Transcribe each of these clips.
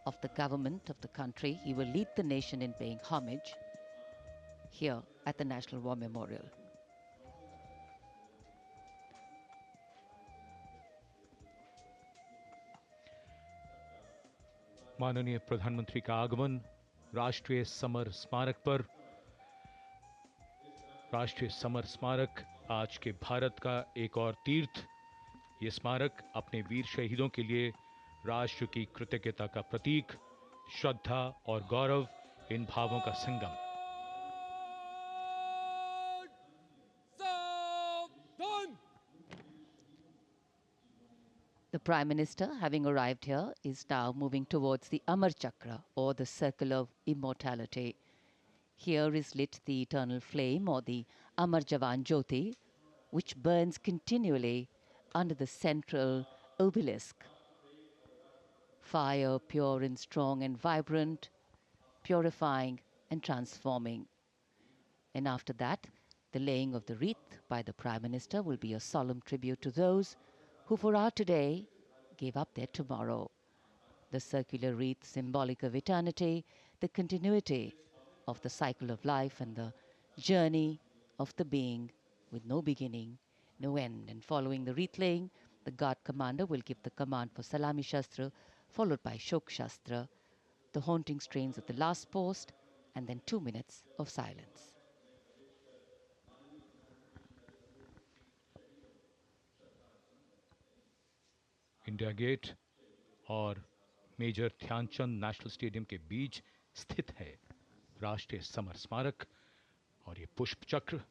of the government of the country. He will lead the nation in paying homage here at the National War Memorial. माननीय प्रधानमंत्री का आगमन राष्ट्रीय summer स्मारक पर। राष्ट्रीय समर स्मारक आज के भारत का एक और तीर्थ। ये स्मारक अपने वीर शहीदों के लिए राष्ट्र की कृतज्ञता का प्रतीक, श्रद्धा और गौरव, इन भावों का संगम। The Prime Minister, having arrived here, is now moving towards the Amar Chakra, or the Circle of Immortality. Here is lit the eternal flame, or the Amar Jawan Jyoti, which burns continually under the central obelisk. Fire pure and strong and vibrant, purifying and transforming. And after that, the laying of the wreath by the Prime Minister will be a solemn tribute to those who for our today gave up their tomorrow. The circular wreath, symbolic of eternity, the continuity of the cycle of life and the journey of the being with no beginning, no end. And following the wreath laying, the guard commander will give the command for Salami Shastra, followed by Shok Shastra, the haunting strains of the last post, and then 2 minutes of silence. India Gate और major Dhyan Chand national stadium के बीच स्थित है राष्ट्रीय summer स्मारक और ये पुष्प चक्र।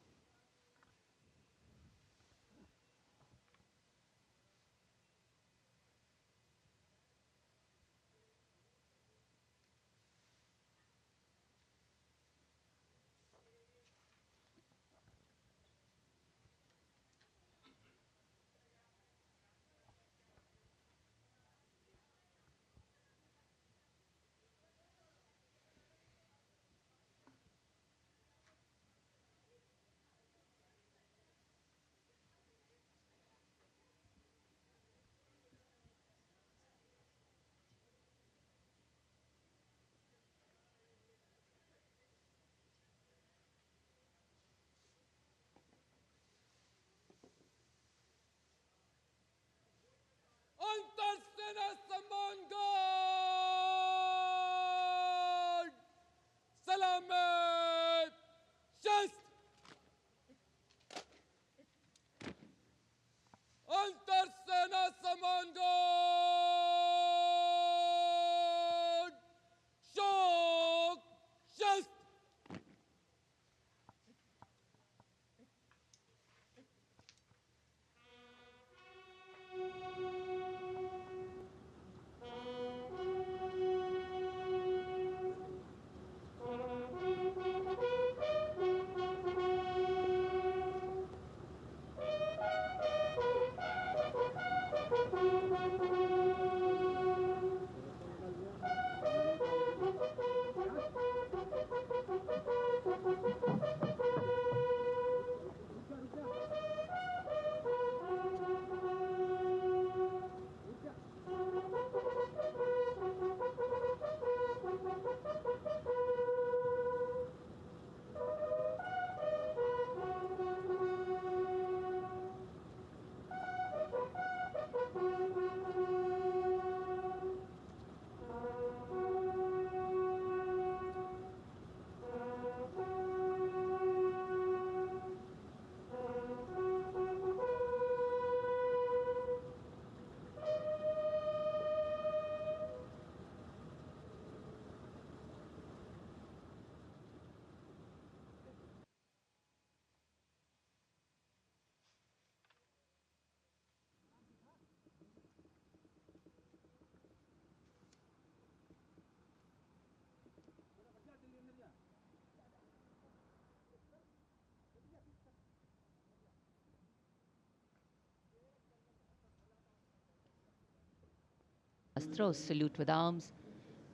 Throws salute with arms,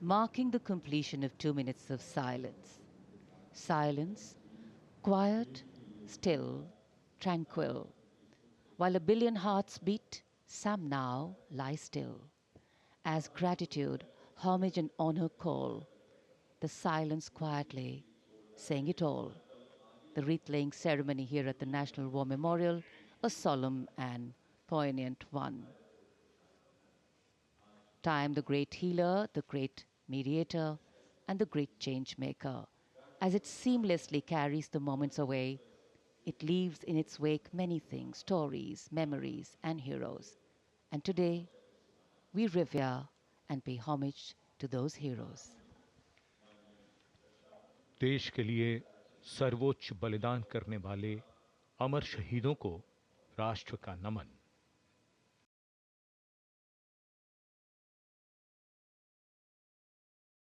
marking the completion of 2 minutes of silence. Silence, quiet, still, tranquil. While a billion hearts beat, some now lie still, as gratitude homage and honor call, the silence quietly, saying it all. The wreath-laying ceremony here at the National War Memorial, a solemn and poignant one. Time, the great healer, the great mediator, and the great change maker. As it seamlessly carries the moments away, it leaves in its wake many things, stories, memories, and heroes. And today, we revere and pay homage to those heroes. देश के लिए सर्वोच्च बलिदान करने वाले अमर शहीदों को राष्ट्र का नमन।